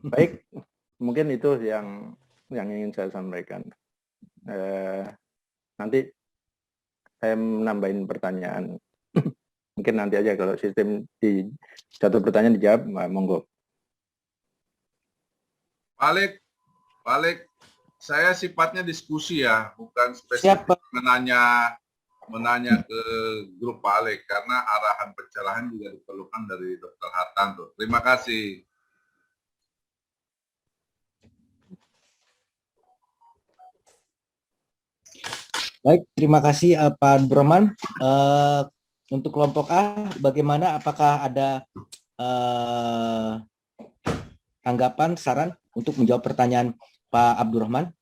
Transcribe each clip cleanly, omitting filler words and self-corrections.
Baik, mungkin itu yang ingin saya sampaikan. Nanti saya nambahin pertanyaan. Mungkin nanti aja kalau sistem di satu pertanyaan dijawab, monggo. Balik, saya sifatnya diskusi ya, bukan spesifik menanya ke grup Pak Alek, karena arahan pencerahan juga diperlukan dari Dr. Hartanto. Terima kasih. Baik, terima kasih Pak Abdurrahman. Untuk kelompok A, bagaimana? Apakah ada tanggapan, saran untuk menjawab pertanyaan Pak Abdurrahman?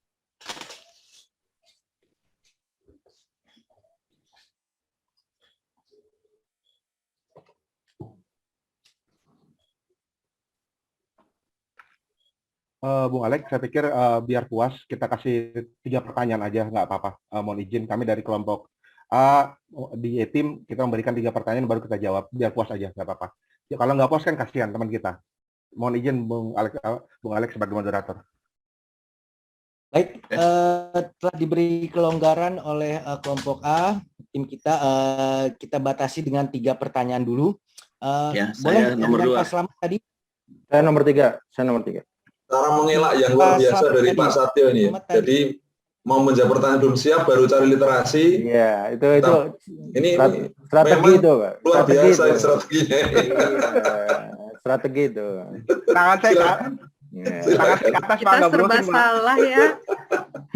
Bung Alek, saya pikir biar puas kita kasih 3 pertanyaan aja, nggak apa-apa. Mohon izin kami dari kelompok A di tim kita memberikan 3 pertanyaan baru kita jawab, biar puas aja, nggak apa-apa. Ya, kalau nggak puas kan kasihan teman kita. Mohon izin Bung Alek sebagai moderator. Baik, telah diberi kelonggaran oleh kelompok A, tim kita, kita batasi dengan 3 pertanyaan dulu. Ya, Boleh saya nomor 2. Pak Slamet tadi? Saya nomor 3. Cara mengelak yang luar biasa dari Pak Satyo ini. Jadi mau menjawab pertanyaan belum siap, baru cari literasi. Iya, itu ini strategi itu, Pak. Luar biasa strateginya. Strategi itu. Tangan saya kita serba salah ya.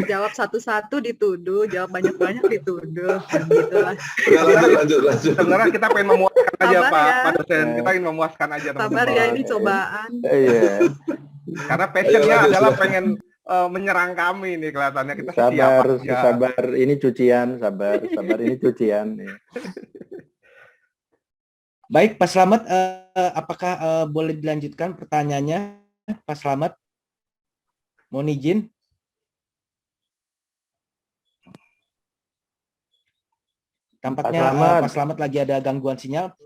Jawab satu-satu dituduh, jawab banyak-banyak dituduh. Gitulah. Lanjut. Sebenarnya kita pengen memuaskan aja Sabar Pak ya. dosen. Kita ingin memuaskan aja teman-teman. Sabar ya, ini cobaan. Iya. Karena passionnya adalah pengen menyerang kami nih kelihatannya. Kita sabar. Ini cucian, sabar ini cucian. Baik, Pak Slamet, apakah boleh dilanjutkan pertanyaannya, Pak Slamet? Mohon izin. Tampaknya Pak Slamet lagi ada gangguan sinyal.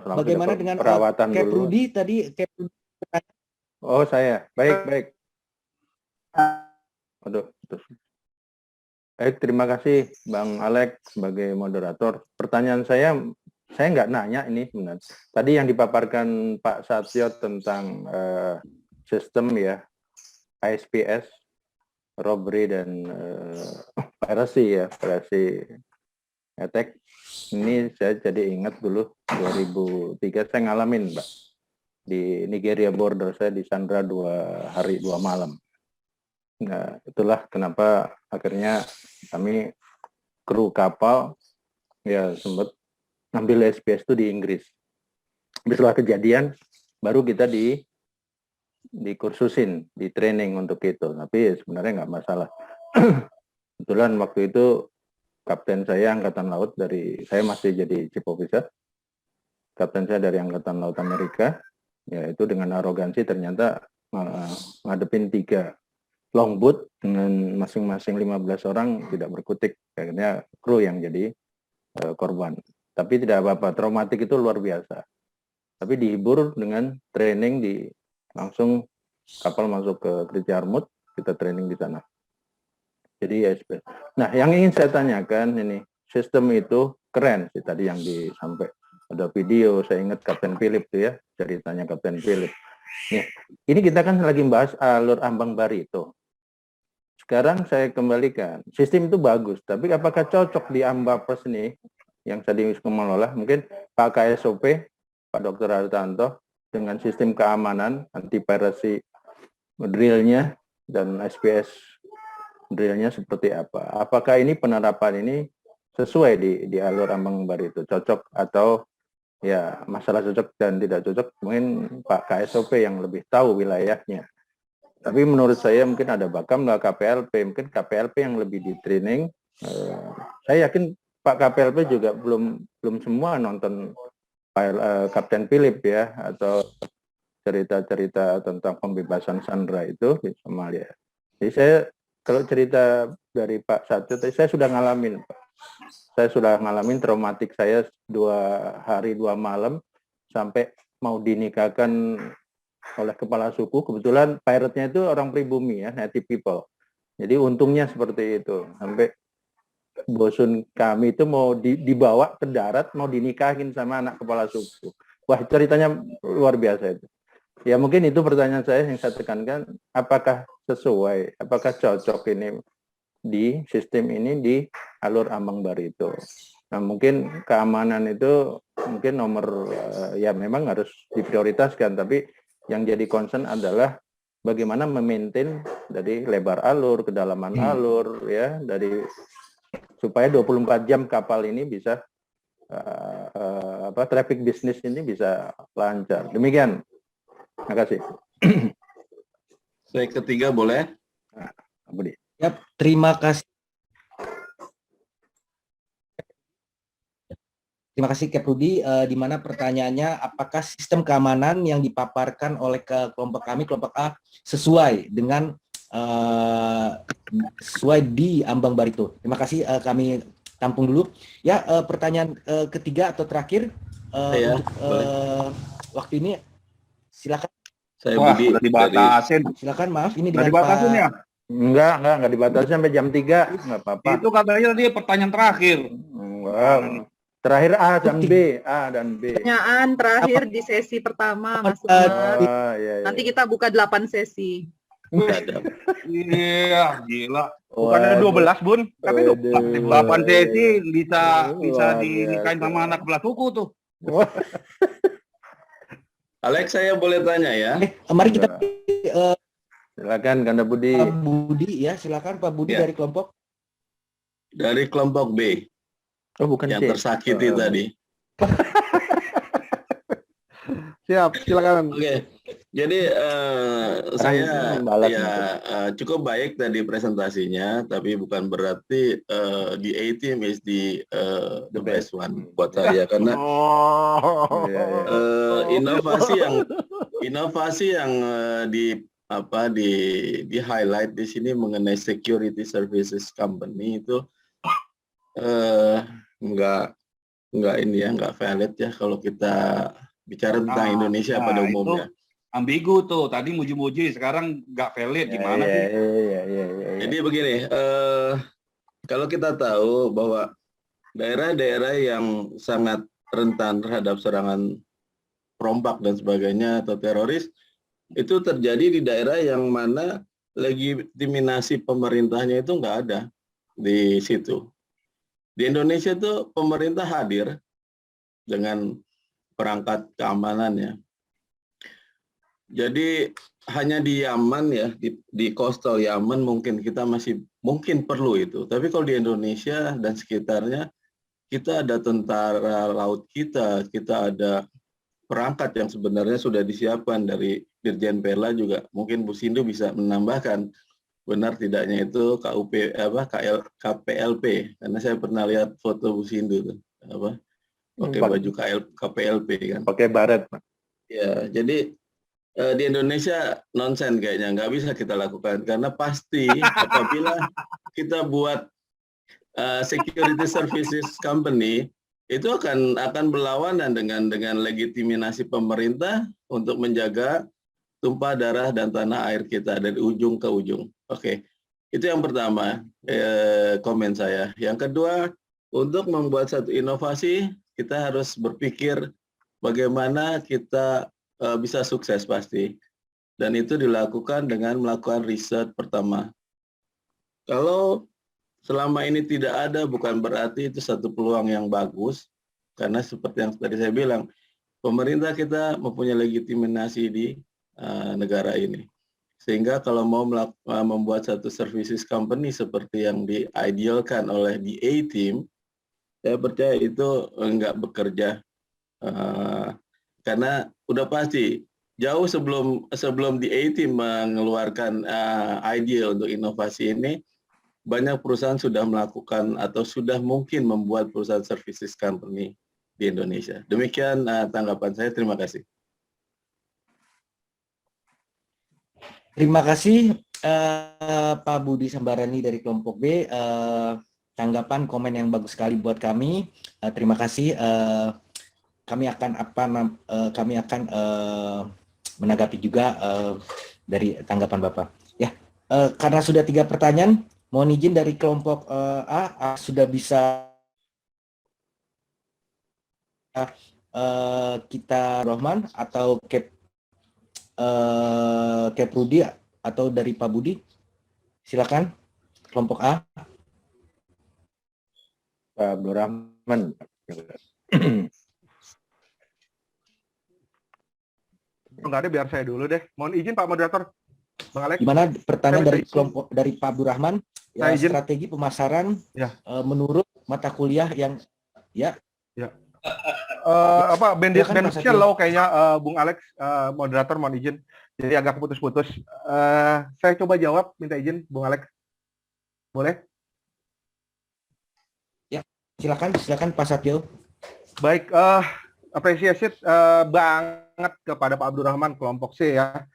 Bagaimana dengan perawatan Kep dulu. Rudi tadi? Oh, saya. Baik. Aduh. Baik, terima kasih Bang Alek sebagai moderator. Pertanyaan saya nggak nanya ini benar. Tadi yang dipaparkan Pak Satyo tentang sistem ya, ISPS, robbery dan piracy attack. Ini saya jadi ingat dulu 2003 saya ngalamin, Pak. Di Nigeria border saya disandra 2 hari 2 malam. Nah, itulah kenapa akhirnya kami kru kapal ya sempat ngambil SPS itu di Inggris. Setelah kejadian baru kita dikursusin, di training untuk itu. Tapi sebenarnya nggak masalah. Kebetulan waktu itu kapten saya Angkatan Laut saya masih jadi chief officer. Kapten saya dari Angkatan Laut Amerika. Ya itu dengan arogansi ternyata ngadepin 3 longboat dengan masing-masing 15 orang tidak berkutik. Akhirnya kru yang jadi korban. Tapi tidak apa-apa, traumatik itu luar biasa. Tapi dihibur dengan training langsung kapal masuk ke Kriti Armut, kita training di sana. Jadi SPS. Nah, yang ingin saya tanyakan ini, sistem itu keren sih tadi yang disampaikan. Ada video, saya ingat Kapten Philip tuh ya, ceritanya Kapten Philip. Nih, ini kita kan lagi bahas alur Ambang Barito. Sekarang saya kembalikan, sistem itu bagus, tapi apakah cocok di Ambapes nih, yang tadi mengelola, mungkin Pak KSOP, Pak Dr. Hartanto, dengan sistem keamanan, anti-piracy drill-nya, dan SPS drill-nya seperti apa? Apakah ini penerapan ini sesuai di alur Ambang Barito, cocok atau ya masalah cocok dan tidak cocok, mungkin Pak KSOP yang lebih tahu wilayahnya. Tapi menurut saya mungkin ada Bakam lah KPLP, mungkin KPLP yang lebih di training. Saya yakin Pak KPLP juga belum semua nonton Kapten Philip ya, atau cerita-cerita tentang pembebasan Sandra itu di Somalia. Jadi saya kalau cerita dari Pak Satyo, saya sudah ngalamin, Pak. Saya sudah ngalamin traumatik saya 2 hari 2 malam sampai mau dinikahkan oleh kepala suku. Kebetulan pirate-nya itu orang pribumi ya, native people. Jadi untungnya seperti itu. Sampai bosun kami itu mau dibawa ke darat, mau dinikahin sama anak kepala suku. Wah, ceritanya luar biasa itu. Ya mungkin itu pertanyaan saya yang saya tekankan, apakah sesuai, apakah cocok ini di sistem ini di alur ambang baru itu. Nah mungkin keamanan itu mungkin nomor ya memang harus diprioritaskan, tapi yang jadi concern adalah bagaimana memaintain dari lebar alur, kedalaman alur ya, dari supaya 24 jam kapal ini bisa traffic bisnis ini bisa lancar. Demikian. Terima kasih. Saya ketiga boleh? Nah, Budi. Yap, terima kasih. Terima kasih Kep Rudi, di mana pertanyaannya apakah sistem keamanan yang dipaparkan oleh kelompok kami, kelompok A, sesuai dengan sesuai di ambang baru itu. Terima kasih, kami tampung dulu. Ya, pertanyaan ketiga atau terakhir untuk waktu ini, silakan. Saya Wah, Budi udah dibatasin. Silakan, maaf ini Udah dengan dibatasin Pak. ya? Enggak dibatasi sampai jam 3, enggak apa-apa. Itu katanya tadi pertanyaan terakhir. Enggak. Terakhir A dan B, A dan B. Pertanyaan terakhir di sesi pertama, Mas Umar. Iya. Nanti kita buka 8 sesi. Iya, gila. Bukannya Bukannya 12, Bun. Tapi itu Waduh. 8 sesi bisa Luar dinikahin biasa. sama anak belah suku tuh. Alex, saya boleh tanya ya? Mari kita Silakan Ganda Budi. Pak Budi ya, silakan Pak Budi Ya. dari kelompok. Dari kelompok B Oh, bukan yang C. tersakiti tadi. Siap, silakan. Oke, jadi saya membalas cukup baik tadi presentasinya, tapi bukan berarti the A team is the best one buat saya karena Oh. inovasi yang di highlight di sini mengenai security services company itu nggak valid ya kalau kita bicara tentang Indonesia pada umumnya. Ambigu tuh, tadi muji-muji, sekarang nggak valid, gimana sih? Iya. Jadi begini, kalau kita tahu bahwa daerah-daerah yang sangat rentan terhadap serangan perompak dan sebagainya atau teroris, itu terjadi di daerah yang mana legitimasi pemerintahnya itu nggak ada di situ. Di Indonesia itu pemerintah hadir dengan perangkat keamanannya. Jadi hanya di Yaman ya, di coastal Yaman mungkin kita masih perlu itu. Tapi kalau di Indonesia dan sekitarnya, kita ada tentara laut kita ada perangkat yang sebenarnya sudah disiapkan dari Dirjen Perla juga. Mungkin Bu Sindu bisa menambahkan benar tidaknya itu KPLP, karena saya pernah lihat foto Bu Sindu tuh, pakai baju KPLP kan. Pakai baret. Ya, jadi di Indonesia nonsen kayaknya nggak bisa kita lakukan karena pasti apabila kita buat security services company itu akan berlawanan dengan legitimasi pemerintah untuk menjaga tumpah darah dan tanah air kita dari ujung ke ujung. Oke, itu yang pertama komen saya. Yang kedua, untuk membuat satu inovasi kita harus berpikir bagaimana kita bisa sukses pasti. Dan itu dilakukan dengan melakukan riset pertama. Kalau selama ini tidak ada, bukan berarti itu satu peluang yang bagus. Karena seperti yang tadi saya bilang, pemerintah kita mempunyai legitimasi di negara ini. Sehingga kalau mau membuat satu services company seperti yang diidealkan oleh the A-Team, saya percaya itu enggak bekerja. Karena udah pasti jauh sebelum the A-Team mengeluarkan ide untuk inovasi ini, banyak perusahaan sudah melakukan atau sudah mungkin membuat perusahaan services company di Indonesia. Demikian tanggapan saya. Terima kasih. Terima kasih Pak Budi Sambarani dari kelompok B. Tanggapan komen yang bagus sekali buat kami. Terima kasih. Kami akan menanggapi juga dari tanggapan Bapak. Ya, karena sudah 3 pertanyaan, mohon izin dari kelompok A sudah bisa kita Rohman atau Cap Rudi atau dari Pak Budi. Silakan kelompok A. Pak Abdurrahman. Enggak ada, biar saya dulu deh. Mohon izin Pak Moderator. Bang Alex. Gimana pertanyaan Saya dari izin. kelompok dari Pak Abdurrahman? Ya, Saya izin. strategi pemasaran Ya. Menurut mata kuliah yang Banditnya low kayaknya, Bung Alex, Moderator mohon izin. Jadi agak putus-putus. Saya coba jawab, minta izin Bung Alex. Boleh? silakan Pak Satyo. Baik, apresiasi banget kepada Pak Abdurrahman kelompok C ya.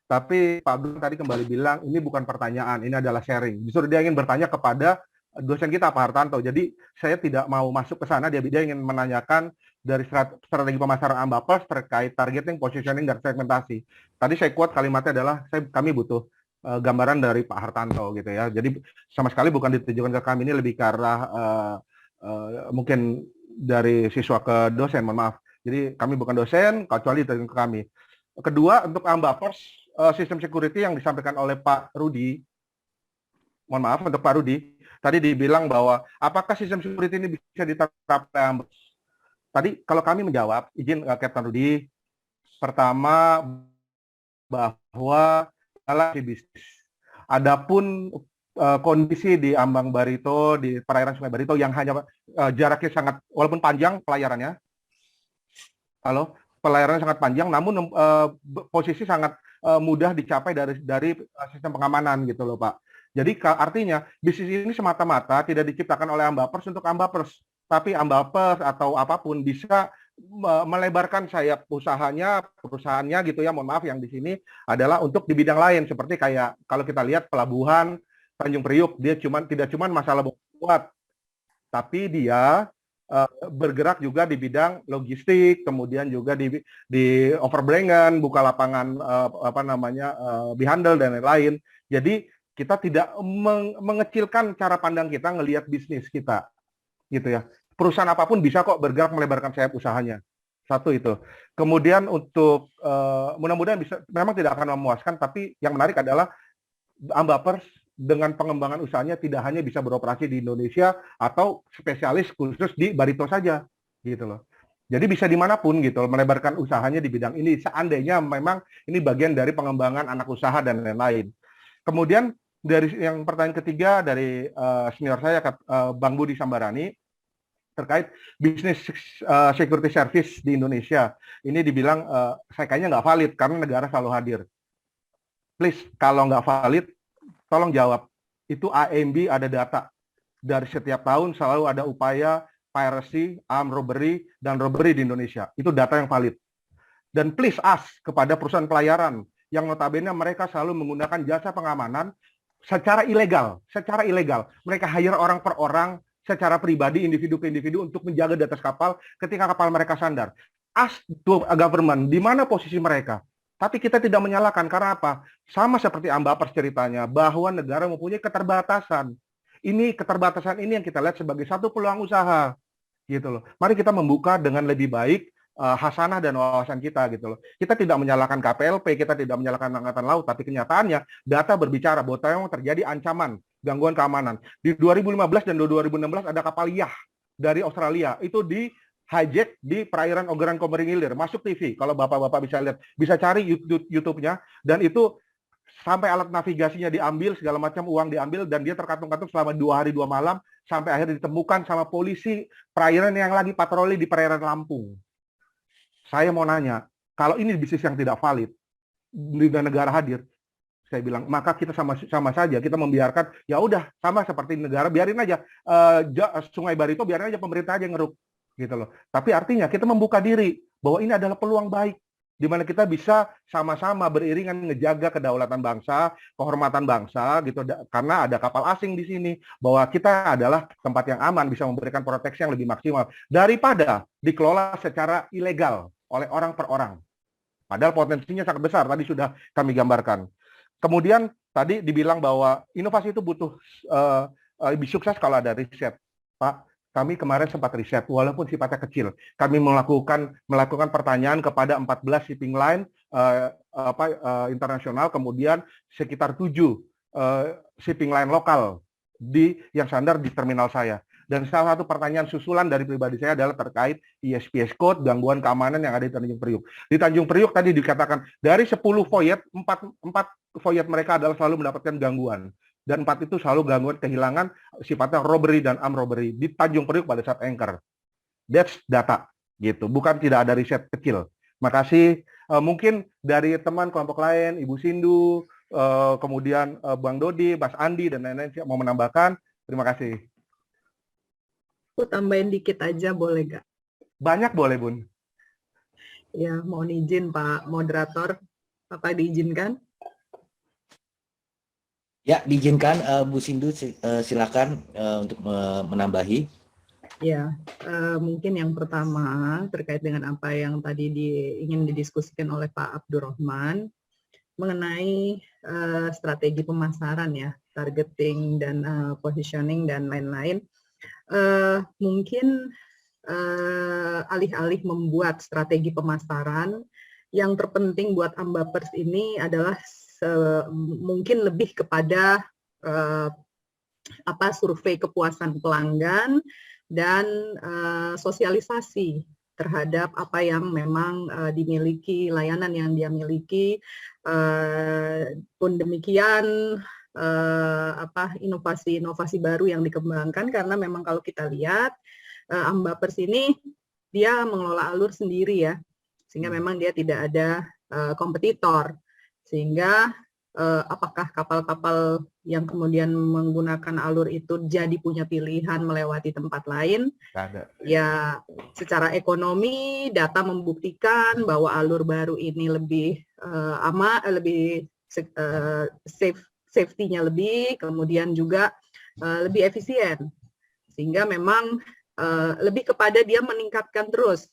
Tapi Pak Abdul tadi kembali bilang ini bukan pertanyaan, ini adalah sharing. Justru dia ingin bertanya kepada dosen kita Pak Hartanto. Jadi saya tidak mau masuk ke sana, dia ingin menanyakan dari strategi pemasaran Ambapers terkait targeting, positioning, dan segmentasi. Tadi saya quote kalimatnya adalah kami butuh gambaran dari Pak Hartanto gitu ya. Jadi sama sekali bukan ditujukan ke kami, ini lebih ke arah mungkin dari siswa ke dosen, mohon maaf. Jadi kami bukan dosen, kecuali ditujukan ke kami. Kedua, untuk Ambapers, sistem security yang disampaikan oleh Pak Rudi, mohon maaf untuk Pak Rudi, tadi dibilang bahwa apakah sistem security ini bisa diterapkan? Tadi kalau kami menjawab, izin Kapten Rudi, pertama bahwa adalah bisnis. Adapun kondisi di Ambang Barito, di perairan Sungai Barito yang hanya jaraknya sangat, walaupun panjang pelayarannya, pelayarannya sangat panjang, namun posisi sangat mudah dicapai dari sistem pengamanan gitu loh Pak. Jadi artinya bisnis ini semata-mata tidak diciptakan oleh Ambapers untuk Ambapers, tapi Ambapers atau apapun bisa melebarkan sayap perusahaannya gitu ya. Mohon maaf yang di sini adalah untuk di bidang lain, seperti kayak kalau kita lihat pelabuhan Tanjung Priuk, dia tidak cuma masalah buat, tapi dia bergerak juga di bidang logistik, kemudian juga di overbrangan, buka lapangan bihandle dan lain-lain. Jadi kita tidak mengecilkan cara pandang kita ngelihat bisnis kita, gitu ya. Perusahaan apapun bisa kok bergerak melebarkan sayap usahanya. Satu itu. Kemudian untuk mudah-mudahan bisa, memang tidak akan memuaskan, tapi yang menarik adalah Ambapers dengan pengembangan usahanya tidak hanya bisa beroperasi di Indonesia atau spesialis khusus di Barito saja, gitu loh. Jadi bisa dimanapun gitu, melebarkan usahanya di bidang ini. Seandainya memang ini bagian dari pengembangan anak usaha dan lain-lain. Kemudian dari yang pertanyaan ketiga dari senior saya, Bang Budi Sambarani, terkait bisnis security service di Indonesia. Ini dibilang saya kayaknya nggak valid karena negara selalu hadir. Please, kalau nggak valid, tolong jawab. Itu AMB ada data. Dari setiap tahun selalu ada upaya piracy, armed robbery, dan robbery di Indonesia. Itu data yang valid. Dan please ask kepada perusahaan pelayaran yang notabene mereka selalu menggunakan jasa pengamanan secara ilegal. Secara ilegal. Mereka hire orang per orang, secara pribadi, individu ke individu untuk menjaga di atas kapal ketika kapal mereka sandar. Ask to government, di mana posisi mereka? Tapi kita tidak menyalahkan, karena apa? Sama seperti Ambapers ceritanya, bahwa negara mempunyai keterbatasan. Ini keterbatasan ini yang kita lihat sebagai satu peluang usaha, gitu loh. Mari kita membuka dengan lebih baik hasanah dan wawasan kita, gitu loh. Kita tidak menyalahkan KPLP, kita tidak menyalahkan Angkatan Laut, tapi kenyataannya data berbicara bahwa memang terjadi ancaman, gangguan keamanan. Di 2015 dan 2016 ada kapal Yah dari Australia, itu di hijack di perairan Ogeran Komering Ilir, masuk TV. Kalau bapak-bapak bisa lihat, bisa cari YouTube-nya, dan itu sampai alat navigasinya diambil, segala macam uang diambil, dan dia terkatung-katung selama 2 hari 2 malam, sampai akhirnya ditemukan sama polisi perairan yang lagi patroli di perairan Lampung. Saya mau nanya, kalau ini bisnis yang tidak valid, di negara hadir, saya bilang, maka kita sama saja, kita membiarkan, ya udah, sama seperti negara, biarin aja, Sungai Barito, biarin aja pemerintah aja ngeruk. Gitu loh. Tapi artinya kita membuka diri bahwa ini adalah peluang baik di mana kita bisa sama-sama beriringan ngejaga kedaulatan bangsa, kehormatan bangsa gitu, karena ada kapal asing di sini, bahwa kita adalah tempat yang aman, bisa memberikan proteksi yang lebih maksimal daripada dikelola secara ilegal oleh orang per orang. Padahal potensinya sangat besar, tadi sudah kami gambarkan. Kemudian tadi dibilang bahwa inovasi itu butuh lebih sukses kalau ada riset. Pak, kami kemarin sempat riset, walaupun sifatnya kecil. Kami melakukan pertanyaan kepada 14 shipping line internasional, kemudian sekitar 7 shipping line lokal yang sandar di terminal saya. Dan salah satu pertanyaan susulan dari pribadi saya adalah terkait ISPS code, gangguan keamanan yang ada di Tanjung Priuk. Di Tanjung Priuk tadi dikatakan dari 10 voyage, 4 voyage mereka adalah selalu mendapatkan gangguan. Dan 4 itu selalu gangguan kehilangan sifatnya robbery dan armed robbery di Tanjung Priuk pada saat anchor. That's data, gitu. Bukan tidak ada riset kecil. Makasih. Mungkin dari teman kelompok lain, Ibu Sindu, kemudian Bang Dodi, Mas Andi, dan lain-lain mau menambahkan. Terima kasih. Aku tambahin dikit aja boleh nggak? Banyak boleh, Bun. Ya, mohon izin Pak Moderator. Apa diizinkan? Ya, diizinkan Bu Sindu, silakan untuk menambahi. Ya, mungkin yang pertama terkait dengan apa yang tadi ingin didiskusikan oleh Pak Abdurrahman mengenai strategi pemasaran ya, targeting dan positioning dan lain-lain. Mungkin alih-alih membuat strategi pemasaran, yang terpenting buat Ambapers ini adalah mungkin lebih kepada survei kepuasan pelanggan dan sosialisasi terhadap apa yang memang dimiliki, layanan yang dia miliki. Pun demikian inovasi-inovasi baru yang dikembangkan, karena memang kalau kita lihat Ambapers ini dia mengelola alur sendiri ya, sehingga memang dia tidak ada kompetitor, sehingga apakah kapal-kapal yang kemudian menggunakan alur itu jadi punya pilihan melewati tempat lain? Ada. Ya, secara ekonomi data membuktikan bahwa alur baru ini lebih aman, lebih safety-nya lebih, kemudian juga lebih efisien, sehingga memang lebih kepada dia meningkatkan terus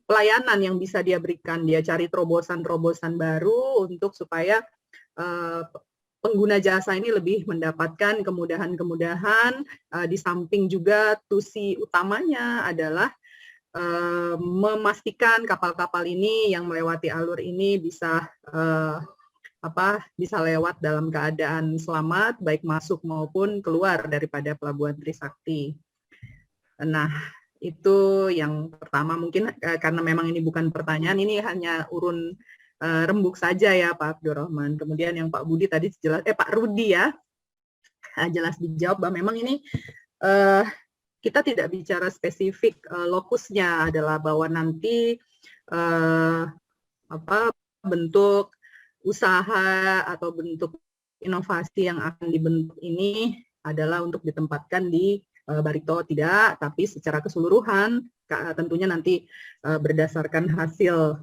pelayanan yang bisa dia berikan. Dia cari terobosan-terobosan baru untuk supaya pengguna jasa ini lebih mendapatkan kemudahan-kemudahan. Di samping juga tusi utamanya adalah memastikan kapal-kapal ini yang melewati alur ini bisa lewat dalam keadaan selamat, baik masuk maupun keluar daripada Pelabuhan Trisakti. Nah, itu yang pertama. Mungkin karena memang ini bukan pertanyaan, ini hanya urun rembuk saja ya Pak Abdurrahman. Kemudian yang Pak Budi tadi jelas, Pak Rudi ya, jelas dijawab bahwa memang ini kita tidak bicara spesifik lokusnya adalah bahwa nanti bentuk usaha atau bentuk inovasi yang akan dibentuk ini adalah untuk ditempatkan di Barito, tidak, tapi secara keseluruhan tentunya nanti berdasarkan hasil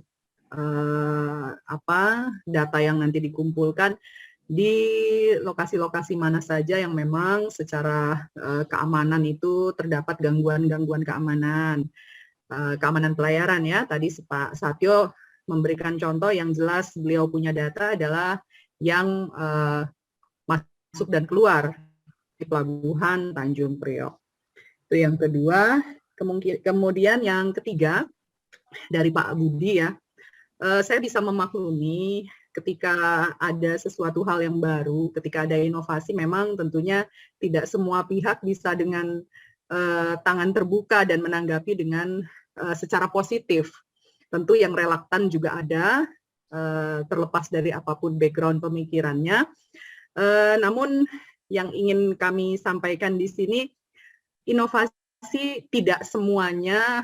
data yang nanti dikumpulkan di lokasi-lokasi mana saja yang memang secara keamanan itu terdapat gangguan-gangguan keamanan, keamanan pelayaran ya. Tadi Pak Satyo memberikan contoh yang jelas, beliau punya data adalah yang masuk dan keluar di Pelabuhan Tanjung Priok. Itu yang kedua. Kemudian yang ketiga dari Pak Budi ya, saya bisa memaklumi ketika ada sesuatu hal yang baru, ketika ada inovasi, memang tentunya tidak semua pihak bisa dengan tangan terbuka dan menanggapi dengan secara positif. Tentu yang relaktan juga ada, terlepas dari apapun background pemikirannya. Namun yang ingin kami sampaikan di sini, inovasi tidak semuanya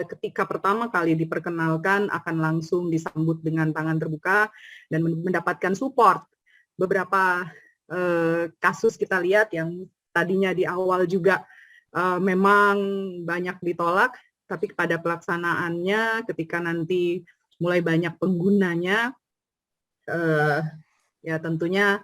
ketika pertama kali diperkenalkan akan langsung disambut dengan tangan terbuka dan mendapatkan support. Beberapa kasus kita lihat yang tadinya di awal juga memang banyak ditolak, tapi pada pelaksanaannya ketika nanti mulai banyak penggunanya, ya tentunya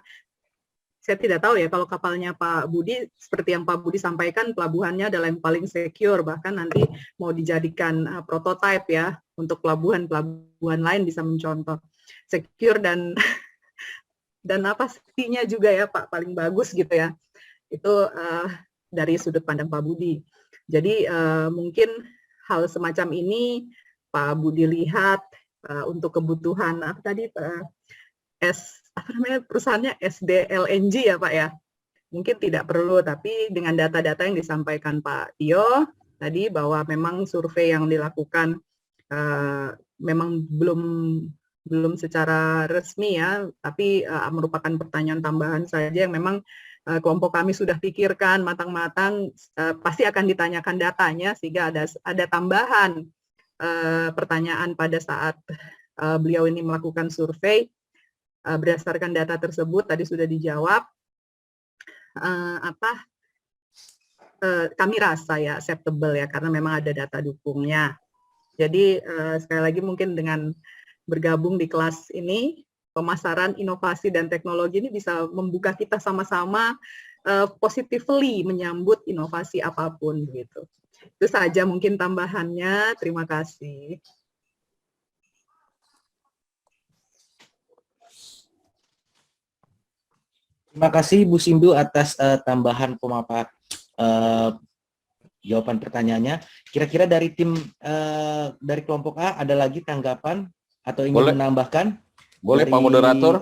saya tidak tahu ya kalau kapalnya Pak Budi, seperti yang Pak Budi sampaikan, pelabuhannya adalah yang paling secure, bahkan nanti mau dijadikan prototipe ya, untuk pelabuhan-pelabuhan lain bisa mencontoh. Secure dan pastinya juga ya Pak, paling bagus gitu ya. Itu dari sudut pandang Pak Budi. Jadi mungkin hal semacam ini Pak Budi lihat untuk kebutuhan apa tadi perusahaannya SDLNG ya Pak ya. Mungkin tidak perlu, tapi dengan data-data yang disampaikan Pak Tio tadi bahwa memang survei yang dilakukan memang belum secara resmi ya, tapi merupakan pertanyaan tambahan saja yang memang kelompok kami sudah pikirkan matang-matang, pasti akan ditanyakan datanya sehingga ada tambahan pertanyaan pada saat beliau ini melakukan survei. Berdasarkan data tersebut tadi sudah dijawab, kami rasa ya acceptable ya, karena memang ada data dukungnya. Jadi sekali lagi mungkin dengan bergabung di kelas ini, pemasaran inovasi dan teknologi ini bisa membuka kita sama-sama positively menyambut inovasi apapun gitu. Itu saja mungkin tambahannya. Terima kasih. Terima kasih Bu Sindu atas tambahan pemaparan jawaban pertanyaannya. Kira-kira dari tim dari kelompok A ada lagi tanggapan atau ingin menambahkan? Boleh dari, Pak Moderator?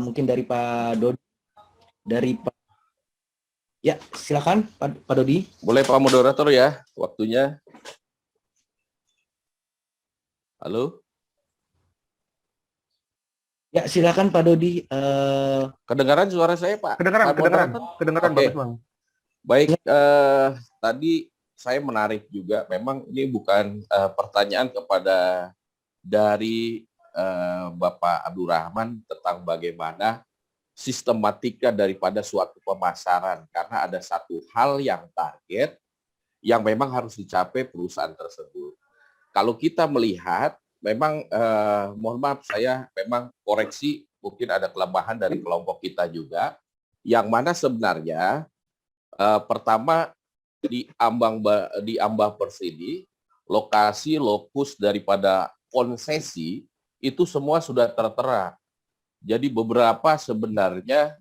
Mungkin dari Pak Dodi. Ya, silakan Pak Dodi. Boleh Pak Moderator ya, waktunya. Halo? Ya, silakan Pak Dodi. Kedengaran suara saya Pak? Kedengaran Oke. Bagus Bang. Baik, tadi saya menarik juga, memang ini bukan pertanyaan kepada dari Bapak Abdurrahman tentang bagaimana sistematika daripada suatu pemasaran, karena ada satu hal yang target yang memang harus dicapai perusahaan tersebut. Kalau kita melihat, memang mohon maaf saya memang koreksi, mungkin ada kelemahan dari kelompok kita juga, yang mana sebenarnya pertama di Ambahpers ini lokasi lokus daripada konsesi itu semua sudah tertera. Jadi beberapa sebenarnya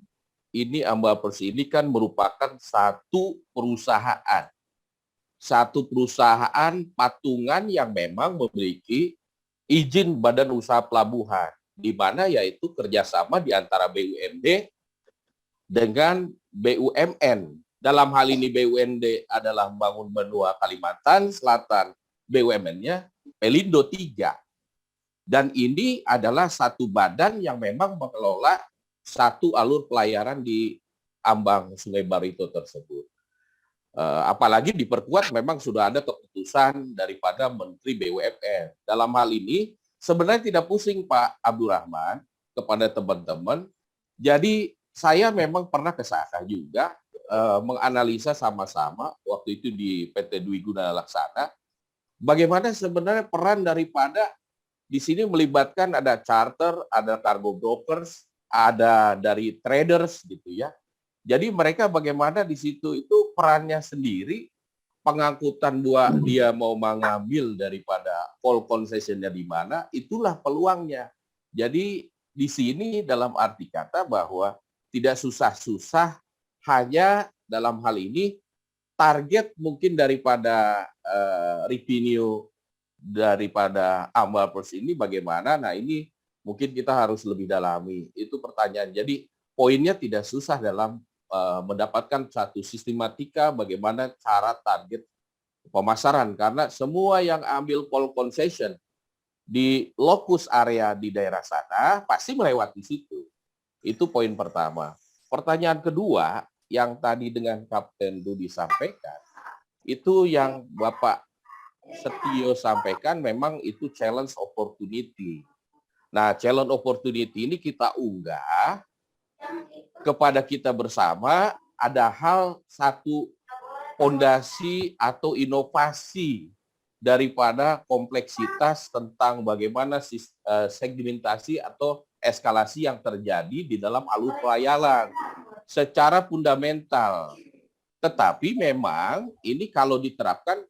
ini Ambahpers ini kan merupakan satu perusahaan patungan yang memang memiliki izin Badan Usaha Pelabuhan, di mana yaitu kerjasama di antara BUMD dengan BUMN. Dalam hal ini BUMD adalah Bangun Benua Kalimantan Selatan, BUMN-nya Pelindo 3. Dan ini adalah satu badan yang memang mengelola satu alur pelayaran di ambang Sungai Barito tersebut. Apalagi diperkuat memang sudah ada keputusan daripada Menteri BUMN. Dalam hal ini sebenarnya tidak pusing Pak Abdurrahman kepada teman-teman. Jadi saya memang pernah ke sana juga menganalisa sama-sama waktu itu di PT Dwi Guna Laksana bagaimana sebenarnya peran daripada di sini melibatkan ada charter, ada cargo brokers, ada dari traders gitu ya. Jadi mereka bagaimana di situ itu perannya sendiri, pengangkutan dia mau mengambil daripada call concessionnya di mana, itulah peluangnya. Jadi di sini dalam arti kata bahwa tidak susah-susah, hanya dalam hal ini target mungkin daripada revenue daripada Ambahpers ini bagaimana. Nah ini mungkin kita harus lebih dalami. Itu pertanyaan. Jadi poinnya tidak susah dalam mendapatkan satu sistematika bagaimana cara target pemasaran, karena semua yang ambil call concession di lokus area di daerah sana pasti melewati situ. Itu poin pertama. Pertanyaan kedua yang tadi dengan Kapten Dudi sampaikan, itu yang Bapak Setio sampaikan memang itu challenge opportunity. Nah, challenge opportunity ini kita unggah kepada kita bersama, ada hal satu fondasi atau inovasi daripada kompleksitas tentang bagaimana segmentasi atau eskalasi yang terjadi di dalam alur pelayanan secara fundamental. Tetapi memang ini kalau diterapkan,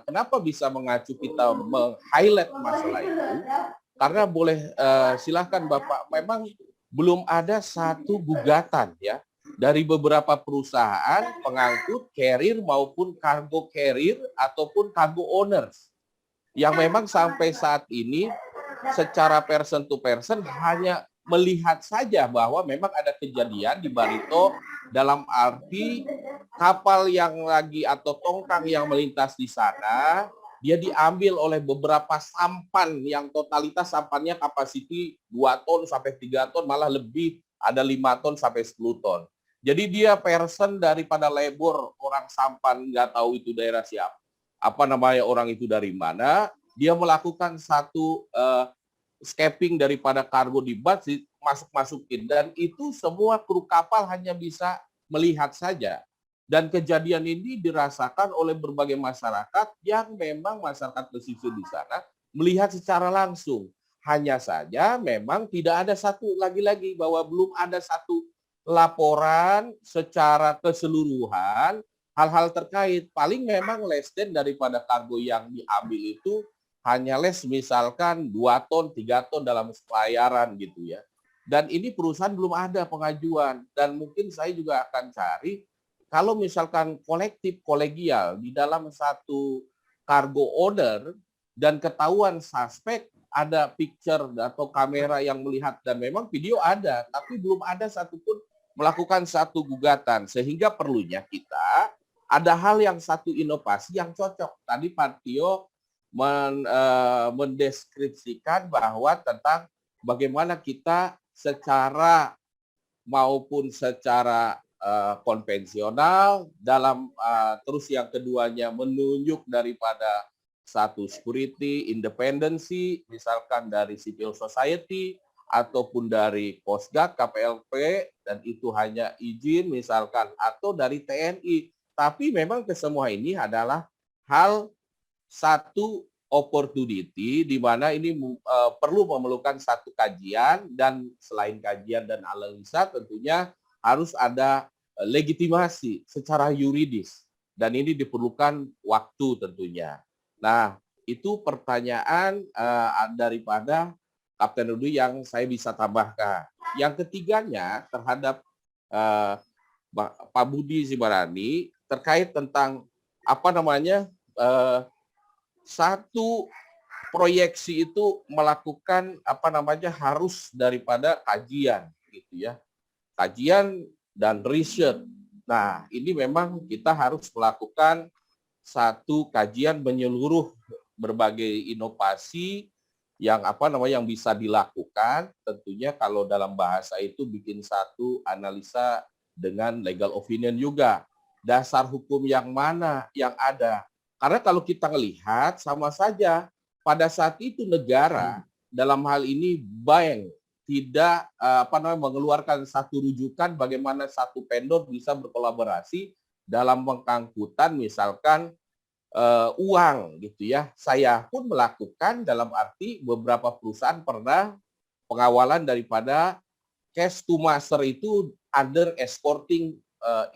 kenapa bisa mengacu kita meng-highlight masalah itu? Karena boleh silahkan Bapak, memang belum ada satu gugatan ya dari beberapa perusahaan pengangkut carrier maupun cargo carrier ataupun cargo owners yang memang sampai saat ini secara person to person hanya melihat saja bahwa memang ada kejadian di Barito dalam arti kapal yang lagi atau tongkang yang melintas di sana, dia diambil oleh beberapa sampan yang totalitas sampannya kapasiti 2 ton sampai 3 ton, malah lebih ada 5 ton sampai 10 ton. Jadi dia person daripada labor orang sampan, nggak tahu itu daerah siapa, apa namanya orang itu dari mana, dia melakukan satu scaping daripada kargo di bat, masuk-masukin, dan itu semua kru kapal hanya bisa melihat saja. Dan kejadian ini dirasakan oleh berbagai masyarakat yang memang masyarakat pesisir di sana melihat secara langsung. Hanya saja memang tidak ada satu, lagi-lagi bahwa belum ada satu laporan secara keseluruhan hal-hal terkait. Paling memang less than daripada kargo yang diambil itu hanya less misalkan 2 ton, 3 ton dalam pelayaran gitu ya. Dan ini perusahaan belum ada pengajuan. Dan mungkin saya juga akan cari, kalau misalkan kolektif, kolegial di dalam satu cargo owner dan ketahuan suspek, ada picture atau kamera yang melihat dan memang video ada, tapi belum ada satupun melakukan satu gugatan. Sehingga perlunya kita ada hal yang satu inovasi yang cocok. Tadi Pak Tio mendeskripsikan bahwa tentang bagaimana kita secara maupun secara konvensional dalam terus yang keduanya menunjuk daripada satu security, independensi, misalkan dari civil society ataupun dari Coast Guard, KPLP, dan itu hanya izin misalkan atau dari TNI. Tapi memang kesemua ini adalah hal satu opportunity di mana ini perlu memerlukan satu kajian, dan selain kajian dan analisa tentunya harus ada legitimasi secara yuridis, dan ini diperlukan waktu tentunya. Nah, itu pertanyaan daripada Kapten Rudi yang saya bisa tambahkan. Yang ketiganya terhadap Pak Budi Zibarani terkait tentang apa namanya satu proyeksi itu melakukan apa namanya harus daripada kajian gitu ya, kajian dan riset. Nah, ini memang kita harus melakukan satu kajian menyeluruh berbagai inovasi yang apa namanya yang bisa dilakukan. Tentunya kalau dalam bahasa itu bikin satu analisa dengan legal opinion juga, dasar hukum yang mana yang ada. Karena kalau kita melihat sama saja pada saat itu negara dalam hal ini bank tidak mengeluarkan satu rujukan bagaimana satu vendor bisa berkolaborasi dalam pengangkutan misalkan uang gitu ya. Saya pun melakukan dalam arti beberapa perusahaan pernah pengawalan daripada cash to master itu under escorting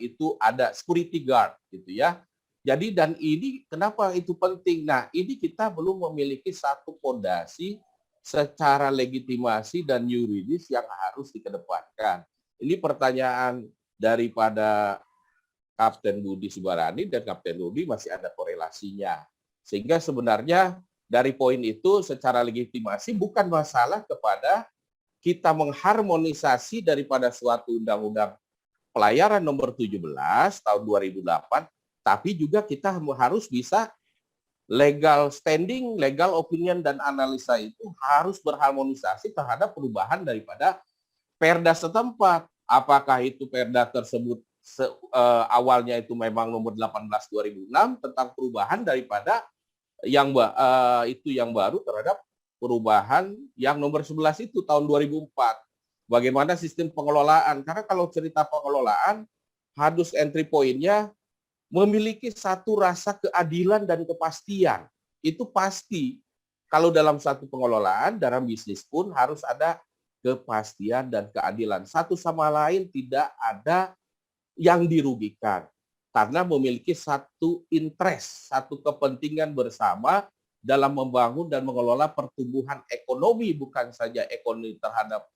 itu ada security guard gitu ya. Jadi dan ini kenapa itu penting? Nah, ini kita belum memiliki satu fondasi secara legitimasi dan yuridis yang harus dikedepankan. Ini pertanyaan daripada Kapten Budi Zibarani dan Kapten Rudi masih ada korelasinya. Sehingga sebenarnya dari poin itu secara legitimasi bukan masalah kepada kita mengharmonisasi daripada suatu undang-undang pelayaran nomor 17 tahun 2008, tapi juga kita harus bisa legal standing, legal opinion, dan analisa itu harus berharmonisasi terhadap perubahan daripada perda setempat. Apakah itu perda tersebut awalnya itu memang nomor 18 2006 tentang perubahan daripada yang itu yang baru terhadap perubahan yang nomor 11 itu tahun 2004. Bagaimana sistem pengelolaan? Karena kalau cerita pengelolaan, hadus entry point-nya memiliki satu rasa keadilan dan kepastian. Itu pasti. Kalau dalam satu pengelolaan, dalam bisnis pun harus ada kepastian dan keadilan. Satu sama lain tidak ada yang dirugikan karena memiliki satu interest, satu kepentingan bersama dalam membangun dan mengelola pertumbuhan ekonomi, bukan saja ekonomi terhadap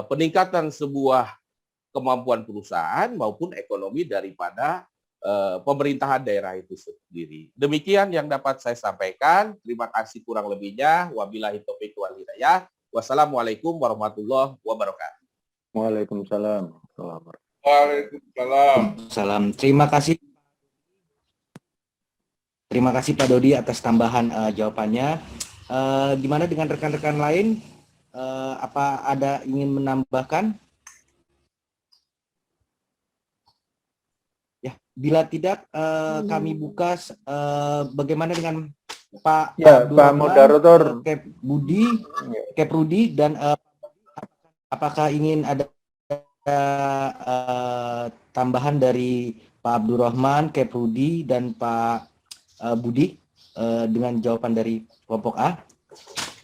peningkatan sebuah kemampuan perusahaan maupun ekonomi daripada pemerintahan daerah itu sendiri. Demikian yang dapat saya sampaikan. Terima kasih kurang lebihnya. Wabillahi taufiq wal hidayah. Wassalamualaikum warahmatullahi wabarakatuh. Waalaikumsalam. Waalaikumsalam. Salam. Terima kasih Pak Dodi atas tambahan jawabannya. Gimana dengan rekan-rekan lain? Apa ada ingin menambahkan? Ya, bila tidak kami buka bagaimana dengan Pak Pak Moderator, Kep Rudi dan apakah ingin ada tambahan dari Pak Abdurrahman, Kep Rudi dan Pak Budi dengan jawaban dari kelompok A?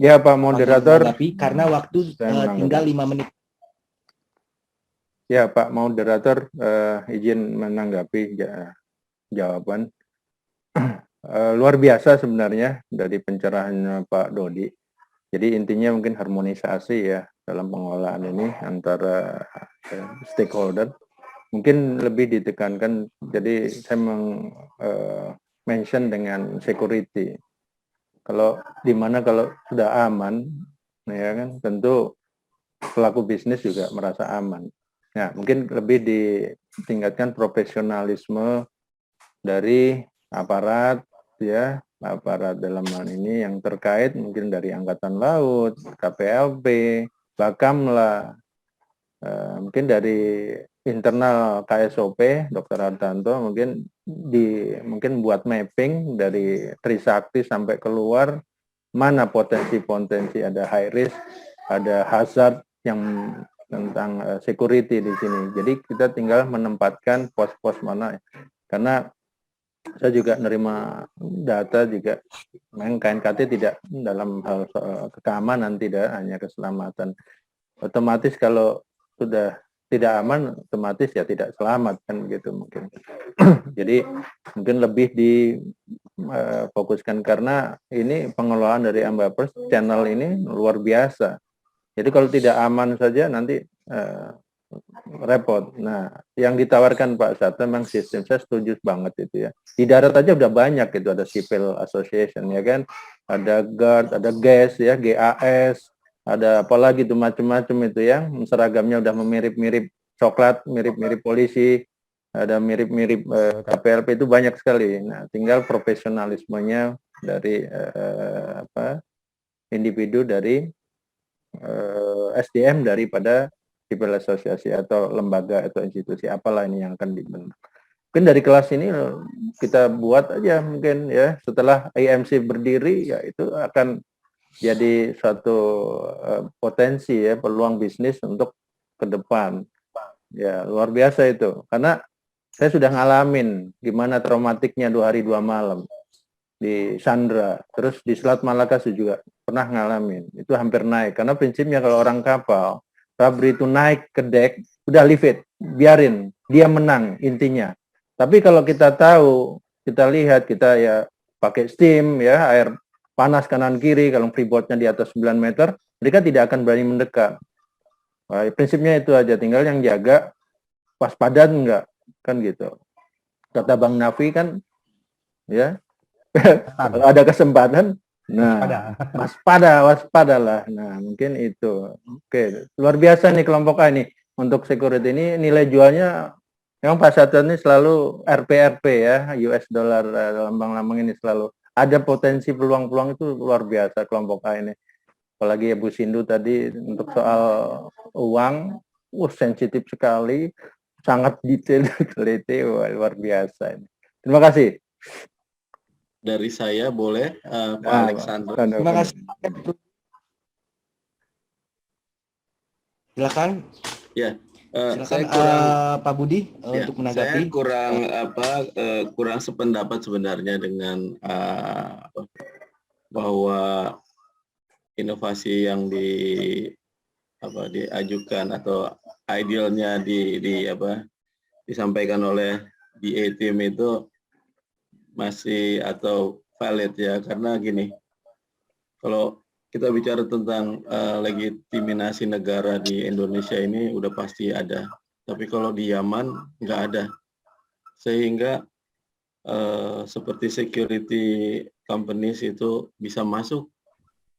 Ya Pak Moderator. Karena waktu tinggal 5 menit. Ya Pak Moderator, izin menanggapi jawaban. Luar biasa sebenarnya dari pencerahannya Pak Dodi. Jadi intinya mungkin harmonisasi ya dalam pengelolaan ini antara stakeholder. Mungkin lebih ditekankan, jadi saya mention dengan security. Kalau kalau sudah aman, ya kan tentu pelaku bisnis juga merasa aman. Nah, mungkin lebih ditingkatkan profesionalisme dari aparat, ya, aparat dalam hal ini yang terkait mungkin dari Angkatan Laut, KPLP, Bakamla, mungkin dari internal KSOP, Dr. Hartanto mungkin buat mapping dari Trisakti sampai keluar mana potensi-potensi ada high risk, ada hazard yang tentang security di sini. Jadi kita tinggal menempatkan pos-pos mana, karena saya juga menerima data juga, KNKT tidak dalam hal keamanan, tidak hanya keselamatan. Otomatis kalau sudah tidak aman, otomatis ya tidak selamat kan gitu mungkin. Jadi mungkin lebih difokuskan karena ini pengelolaan dari Ambapers channel ini luar biasa. Jadi kalau tidak aman saja nanti repot. Nah, yang ditawarkan Pak Sabta memang sistem, saya setuju banget itu ya. Di darat aja udah banyak itu, ada civil association ya kan, ada guard, ada GAS ya, GAS, ada apalagi itu macam-macam itu ya, seragamnya udah mirip-mirip coklat, mirip-mirip polisi, ada mirip-mirip KPLP, itu banyak sekali. Nah, tinggal profesionalismenya dari individu dari SDM daripada civil asosiasi atau lembaga atau institusi apalah ini yang akan dibentuk. Mungkin dari kelas ini kita buat aja mungkin ya, setelah IMC berdiri ya itu akan jadi suatu potensi ya, peluang bisnis untuk ke depan. Ya luar biasa itu, karena saya sudah ngalamin gimana traumatiknya 2 hari 2 malam di Sandra, terus di Selat Malaka juga pernah ngalamin, itu hampir naik, karena prinsipnya kalau orang kapal, Rabri itu naik ke dek, udah leave it, biarin, dia menang intinya. Tapi kalau kita tahu, kita lihat, kita ya pakai steam ya, air panas kanan kiri, kalau freeboardnya di atas 9 meter, mereka tidak akan berani mendekat. Nah, prinsipnya itu aja, tinggal yang jaga waspada enggak, kan gitu. Kata Bang Nafi kan, ya, kalau ada kesempatan, nah, waspadalah. Nah, mungkin itu. Oke, luar biasa nih kelompok A ini. Untuk security ini nilai jualnya, memang Pak Satwa ini selalu RPRP ya, US dollar, lambang-lambang ini selalu. Ada potensi peluang-peluang itu luar biasa kelompok A ini. Apalagi Bu Sindu tadi untuk soal uang, sensitif sekali, sangat detail, teliti, luar biasa ini. Terima kasih. Dari saya boleh, Pak Alexander. Terima kasih. Silakan. Ya, silakan Pak Budi ya, untuk menanggapi. Saya kurang sependapat sebenarnya dengan bahwa inovasi yang diajukan atau idealnya disampaikan oleh DA team itu masih atau valid ya, karena gini, kalau kita bicara tentang legitimasi negara di Indonesia ini udah pasti ada, tapi kalau di Yaman nggak ada, sehingga seperti security companies itu bisa masuk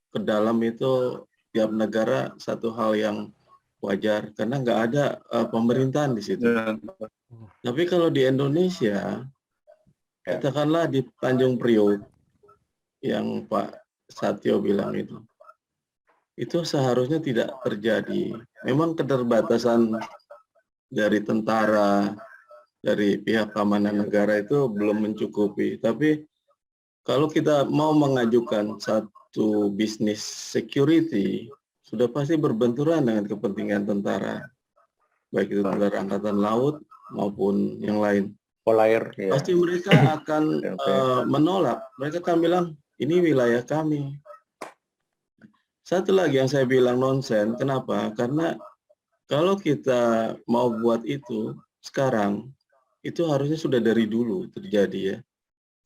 ke dalam itu tiap negara satu hal yang wajar karena nggak ada pemerintahan di situ. Tapi kalau di Indonesia, katakanlah di Tanjung Priok yang Pak Satyo bilang itu seharusnya tidak terjadi. Memang keterbatasan dari tentara, dari pihak keamanan negara itu belum mencukupi. Tapi kalau kita mau mengajukan satu bisnis security, sudah pasti berbenturan dengan kepentingan tentara, baik itu tentara angkatan laut maupun yang lain. Polair, ya. Pasti mereka akan menolak. Mereka akan bilang, ini wilayah kami. Satu lagi yang saya bilang nonsen, kenapa? Karena kalau kita mau buat itu sekarang, itu harusnya sudah dari dulu terjadi ya.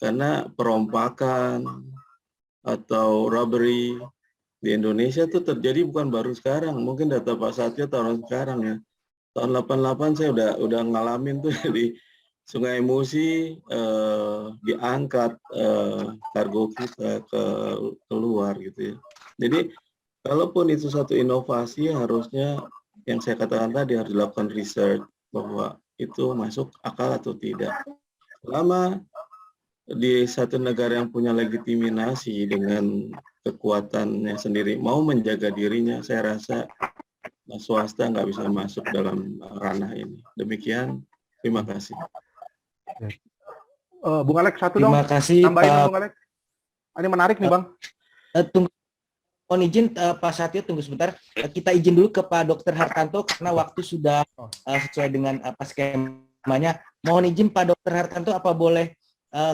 Karena perompakan atau robbery di Indonesia itu terjadi bukan baru sekarang. Mungkin data Pak Satyo tahun sekarang ya. Tahun 88 saya udah ngalamin tuh di Sungai Musi, diangkat kargo kita keluar gitu ya. Jadi kalaupun itu satu inovasi, harusnya yang saya katakan tadi harus dilakukan research bahwa itu masuk akal atau tidak. Selama di satu negara yang punya legitimasi dengan kekuatannya sendiri mau menjaga dirinya, saya rasa swasta nggak bisa masuk dalam ranah ini. Demikian, terima kasih. Bung Alex satu Terima dong. kasih Tambahin Pak. Bung Alex. Ini menarik nih Bang. Tunggu. Mohon izin Pak Satyo, tunggu sebentar. Kita izin dulu ke Pak Dr. Hartanto karena waktu sudah sesuai dengan apa skemanya. Mohon izin Pak Dr. Hartanto, apa boleh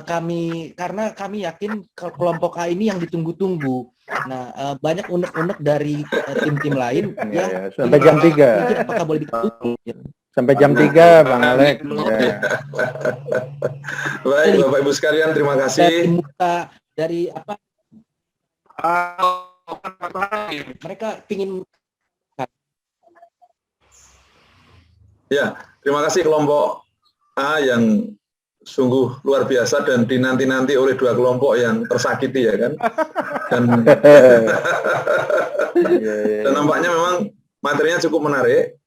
karena kami yakin kelompok A ini yang ditunggu-tunggu. Nah, banyak unek-unek dari tim-tim lain ya. Sampai jam 3. Apakah boleh ditunggu? Sampai jam 3, Bang Alex. Ya. Baik, Bapak Ibu sekalian, terima kasih. Dari apa? Mereka ingin. Ya, terima kasih kelompok A yang sungguh luar biasa dan dinanti-nanti oleh dua kelompok yang tersakiti ya kan. Dan nampaknya memang materinya cukup menarik,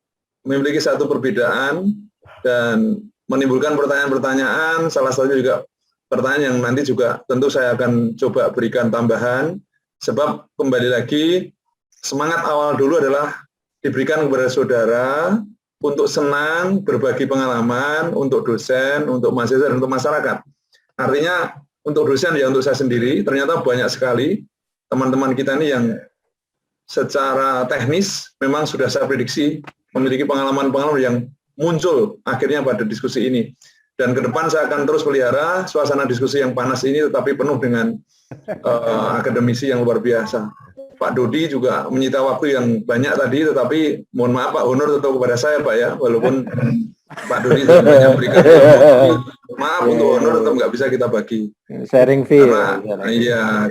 memiliki satu perbedaan dan menimbulkan pertanyaan-pertanyaan. Salah satunya juga pertanyaan yang nanti juga tentu saya akan coba berikan tambahan, sebab kembali lagi semangat awal dulu adalah diberikan kepada saudara untuk senang berbagi pengalaman untuk dosen, untuk mahasiswa, dan untuk masyarakat. Artinya untuk dosen ya untuk saya sendiri, ternyata banyak sekali teman-teman kita ini yang secara teknis memang sudah saya prediksi memiliki pengalaman-pengalaman yang muncul akhirnya pada diskusi ini. Dan ke depan saya akan terus pelihara suasana diskusi yang panas ini tetapi penuh dengan akademisi yang luar biasa. Pak Dodi juga menyita waktu yang banyak tadi, tetapi mohon maaf Pak, honor tetap kepada saya Pak ya, walaupun Pak Dodi sudah banyak berikan maaf untuk honor tetap nggak bisa kita bagi. Sharing fee.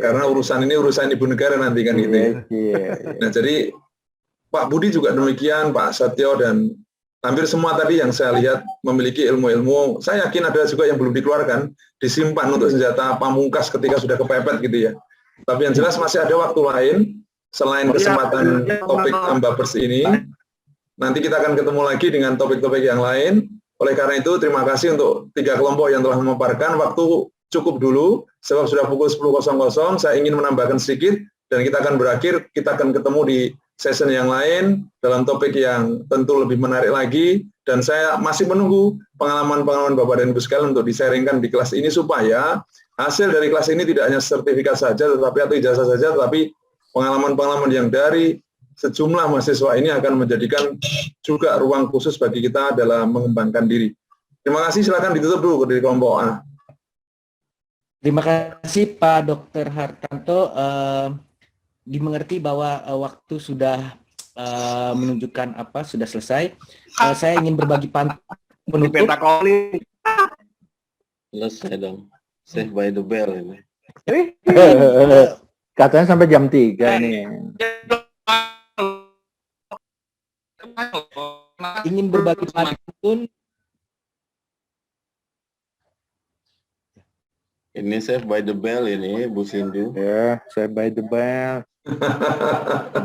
Karena urusan ini urusan ibu negara nanti kan gitu. Nah jadi Pak Budi juga demikian, Pak Satyo, dan hampir semua tadi yang saya lihat memiliki ilmu-ilmu, saya yakin ada juga yang belum dikeluarkan, disimpan untuk senjata pamungkas ketika sudah kepepet gitu ya. Tapi yang jelas masih ada waktu lain, selain kesempatan topik Ambapers ini, nanti kita akan ketemu lagi dengan topik-topik yang lain. Oleh karena itu, terima kasih untuk 3 kelompok yang telah memaparkan. Waktu cukup dulu, sebab sudah pukul 10.00, saya ingin menambahkan sedikit, dan kita akan berakhir, kita akan ketemu di session yang lain, dalam topik yang tentu lebih menarik lagi, dan saya masih menunggu pengalaman-pengalaman Bapak dan Ibu sekalian untuk di-sharingkan di kelas ini, supaya hasil dari kelas ini tidak hanya sertifikat saja, tetapi atau ijazah saja, tetapi pengalaman-pengalaman yang dari sejumlah mahasiswa ini akan menjadikan juga ruang khusus bagi kita dalam mengembangkan diri. Terima kasih, silakan ditutup dulu dari kelompok A. Terima kasih Pak Dr. Hartanto. Dimengerti bahwa waktu sudah menunjukkan apa sudah selesai. Saya ingin berbagi pantun penutup. Selesai dong. Save by the bell ini. Katanya sampai jam 3 nih. Ingin berbagi pantun. Ini save by the bell ini, Bu Sindu. Ya, Save by the bell.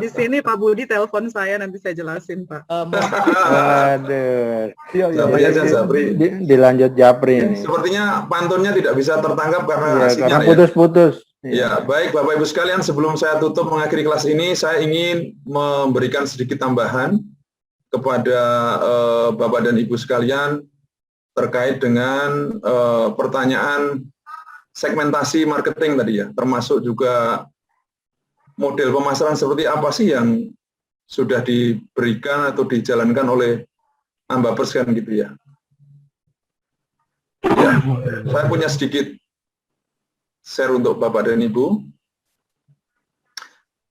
Di sini Pak Budi telepon saya, nanti saya jelasin Pak. Waduh. Japri aja, Japri. Dilanjut Japri ini. Sepertinya pantunnya tidak bisa tertangkap karena Ya, sinyal karena ya. putus-putus. Ya, baik Bapak Ibu sekalian, sebelum saya tutup mengakhiri kelas ini, saya ingin memberikan sedikit tambahan kepada Bapak dan Ibu sekalian terkait dengan pertanyaan segmentasi marketing tadi ya, termasuk juga model pemasaran seperti apa sih yang sudah diberikan atau dijalankan oleh Ambapers kan gitu ya. Ya, saya punya sedikit share untuk Bapak dan Ibu.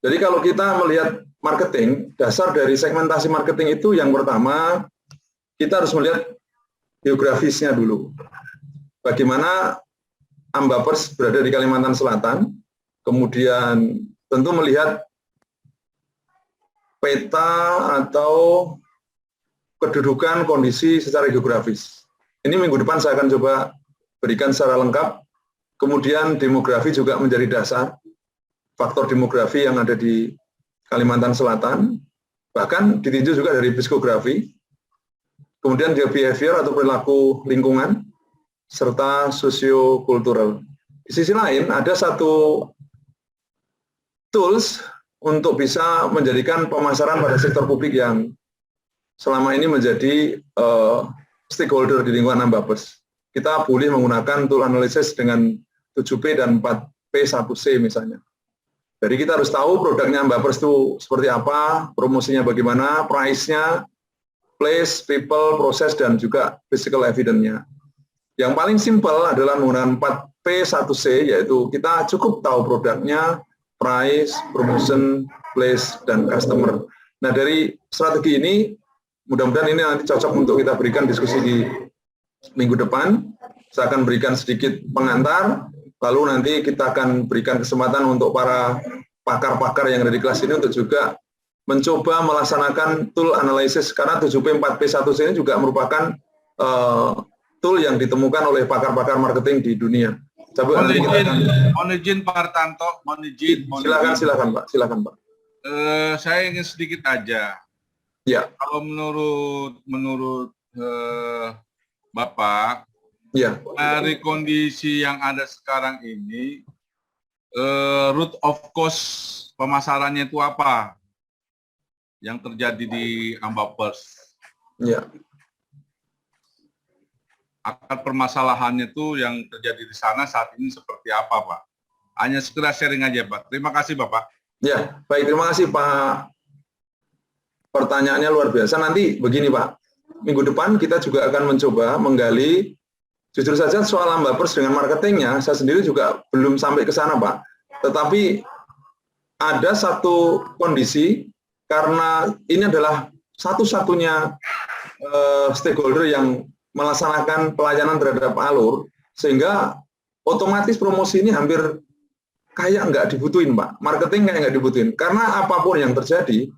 Jadi kalau kita melihat marketing, dasar dari segmentasi marketing itu yang pertama, kita harus melihat geografisnya dulu. Bagaimana Ambapers berada di Kalimantan Selatan, kemudian tentu melihat peta atau kedudukan kondisi secara geografis. Ini minggu depan saya akan coba berikan secara lengkap. Kemudian demografi juga menjadi dasar, faktor demografi yang ada di Kalimantan Selatan, bahkan ditinjau juga dari psikografi, kemudian juga behavior atau perilaku lingkungan, serta sosiokultural. Di sisi lain, ada satu tools untuk bisa menjadikan pemasaran pada sektor publik yang selama ini menjadi stakeholder di lingkungan Ambapers. Kita boleh menggunakan tool analysis dengan 7P dan 4P1C misalnya. Jadi kita harus tahu produknya Ambapers itu seperti apa, promosinya bagaimana, price-nya, place, people, proses, dan juga physical evidence-nya. Yang paling simpel adalah menggunakan 4P1C, yaitu kita cukup tahu produknya, price, promotion, place, dan customer. Nah, dari strategi ini, mudah-mudahan ini nanti cocok untuk kita berikan diskusi di minggu depan. Saya akan berikan sedikit pengantar, lalu nanti kita akan berikan kesempatan untuk para pakar-pakar yang ada di kelas ini untuk juga mencoba melaksanakan tool analisis, karena 7P 4P1C ini juga merupakan tool yang ditemukan oleh pakar-pakar marketing di dunia. Coba nanti kita akan... Mohon izin Pak Hartanto, mohon izin. Silakan Pak, silakan Pak. Saya ingin sedikit aja. Ya. Kalau menurut Bapak, ya, dari kondisi yang ada sekarang ini, root of cause pemasarannya itu apa yang terjadi di Ambapers? Ya. Akar permasalahannya itu yang terjadi di sana saat ini seperti apa, Pak? Hanya sekedar sharing aja, Pak. Terima kasih, Bapak. Ya, baik. Terima kasih, Pak. Pertanyaannya luar biasa. Nanti begini, Pak. Minggu depan kita juga akan mencoba menggali, jujur saja soal Ambapers dengan marketingnya, saya sendiri juga belum sampai ke sana, Pak. Tetapi ada satu kondisi, karena ini adalah satu-satunya stakeholder yang melaksanakan pelayanan terhadap alur, sehingga otomatis promosi ini hampir kayak nggak dibutuhin, Pak. Marketing kayak nggak dibutuhin. Karena apapun yang terjadi,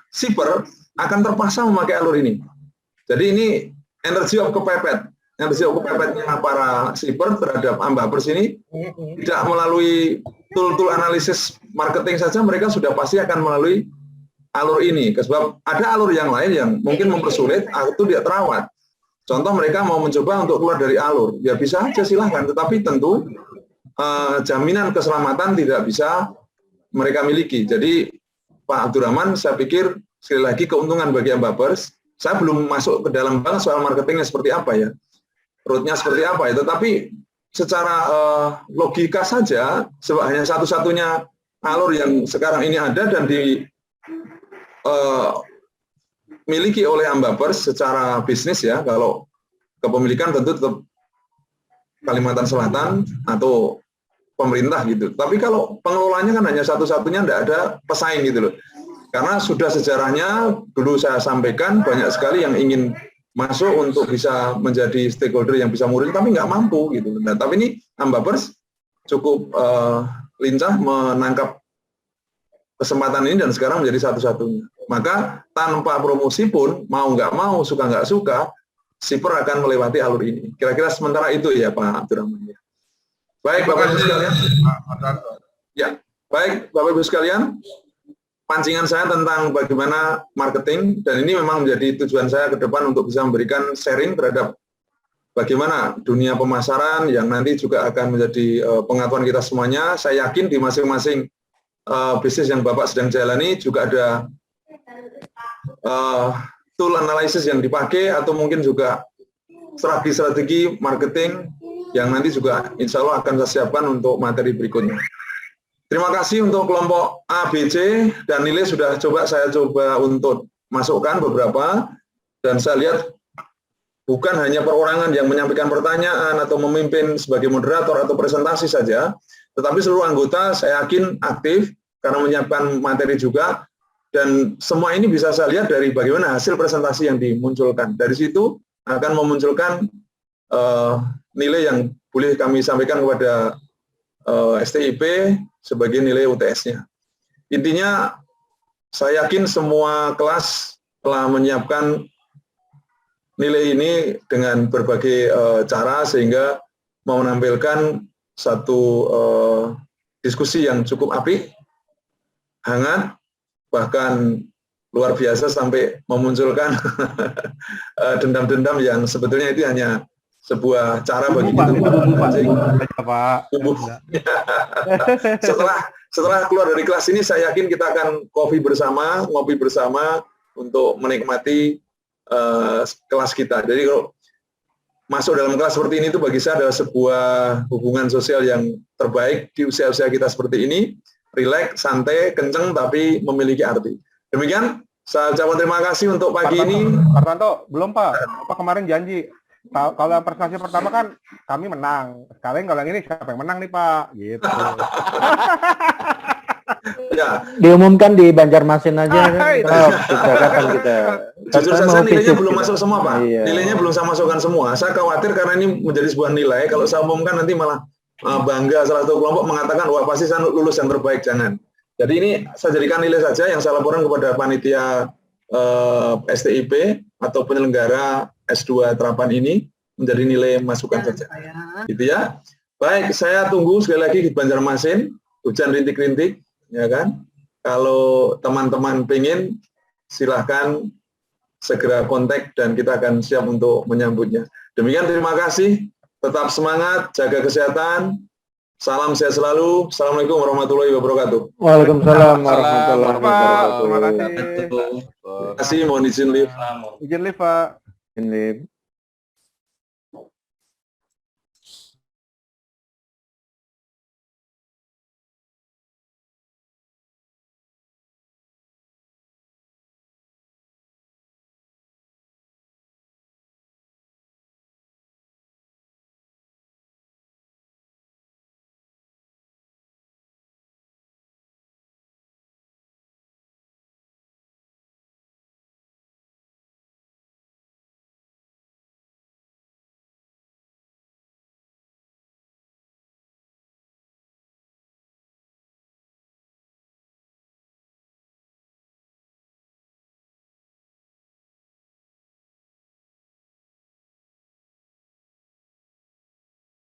shipper akan terpaksa memakai alur ini. Jadi ini energi of kepepet. Energi of kepepetnya para shipper terhadap Ambapers ini tidak melalui tool-tool analisis marketing saja, mereka sudah pasti akan melalui alur ini, sebab ada alur yang lain yang mungkin mempersulit atau tidak terawat. Contoh mereka mau mencoba untuk keluar dari alur, ya bisa aja silahkan, tetapi tentu jaminan keselamatan tidak bisa mereka miliki. Jadi Pak Abdurrahman, saya pikir sekali lagi keuntungan bagi Ambapers, saya belum masuk ke dalam banget soal marketingnya seperti apa ya, rootnya seperti apa ya, tetapi secara logika saja, sebab hanya satu-satunya alur yang sekarang ini ada dan miliki oleh Ambapers secara bisnis ya, kalau kepemilikan tentu tetap Kalimantan Selatan atau pemerintah gitu. Tapi kalau pengelolanya kan hanya satu-satunya, tidak ada pesaing gitu loh. Karena sudah sejarahnya dulu saya sampaikan banyak sekali yang ingin masuk untuk bisa menjadi stakeholder yang bisa ngurusin tapi nggak mampu gitu. Nah, tapi ini Ambapers cukup lincah menangkap kesempatan ini dan sekarang menjadi satu-satunya. Maka tanpa promosi pun mau nggak mau, suka nggak suka, Siper akan melewati alur ini. Kira-kira sementara itu ya Pak Abdurrahman. Baik Bapak Ibu sekalian. Ya, baik Bapak Ibu sekalian. Pancingan saya tentang bagaimana marketing, dan ini memang menjadi tujuan saya ke depan untuk bisa memberikan sharing terhadap bagaimana dunia pemasaran yang nanti juga akan menjadi pengetahuan kita semuanya. Saya yakin di masing-masing bisnis yang Bapak sedang jalani juga ada tool analysis yang dipakai atau mungkin juga strategi-strategi marketing yang nanti juga insya Allah akan saya siapkan untuk materi berikutnya. Terima kasih untuk kelompok A, B, C, dan nilai sudah saya coba untuk masukkan beberapa, dan saya lihat bukan hanya perorangan yang menyampaikan pertanyaan atau memimpin sebagai moderator atau presentasi saja, tetapi seluruh anggota saya yakin aktif karena menyiapkan materi juga, dan semua ini bisa saya lihat dari bagaimana hasil presentasi yang dimunculkan. Dari situ akan memunculkan nilai yang boleh kami sampaikan kepada STIP sebagai nilai UTS-nya. Intinya, saya yakin semua kelas telah menyiapkan nilai ini dengan berbagai cara sehingga mau menampilkan satu diskusi yang cukup apik, hangat, bahkan luar biasa sampai memunculkan dendam-dendam yang sebetulnya itu hanya sebuah cara bagi kita memancing. Setelah keluar dari kelas ini, saya yakin kita akan ngopi bersama untuk menikmati kelas kita. Jadi kalau masuk dalam kelas seperti ini itu bagi saya adalah sebuah hubungan sosial yang terbaik di usia-usia kita seperti ini. Rileks, santai, kenceng, tapi memiliki arti. Demikian, saya ucapkan terima kasih untuk pagi ini. Pak Tanto, belum Pak. Pak kemarin janji. Kalau yang presentasi pertama kan kami menang. Sekarang kalau yang ini siapa yang menang nih Pak? Gitu. Ya. Diumumkan di Banjarmasin aja. Kapan kita. Jujur saja nilainya belum masuk semua Pak. Iya. Nilainya belum saya masukkan semua. Saya khawatir karena ini menjadi sebuah nilai. Kalau saya umumkan nanti malah bangga salah satu kelompok mengatakan wah pasti saya lulus yang terbaik. Jangan. Jadi ini saya jadikan nilai saja yang saya laporkan kepada panitia STIP atau penyelenggara S2 terapan ini menjadi nilai masukan saja. Gitu ya. Baik, saya tunggu sekali lagi di Banjarmasin, hujan rintik-rintik, ya kan. Kalau teman-teman pengen, silahkan segera kontak dan kita akan siap untuk menyambutnya. Demikian, terima kasih. Tetap semangat, jaga kesehatan. Salam sehat selalu. Assalamualaikum warahmatullahi wabarakatuh. Waalaikumsalam warahmatullahi wabarakatuh. Terima kasih. Mohon izin live. Izin live Pak. Ini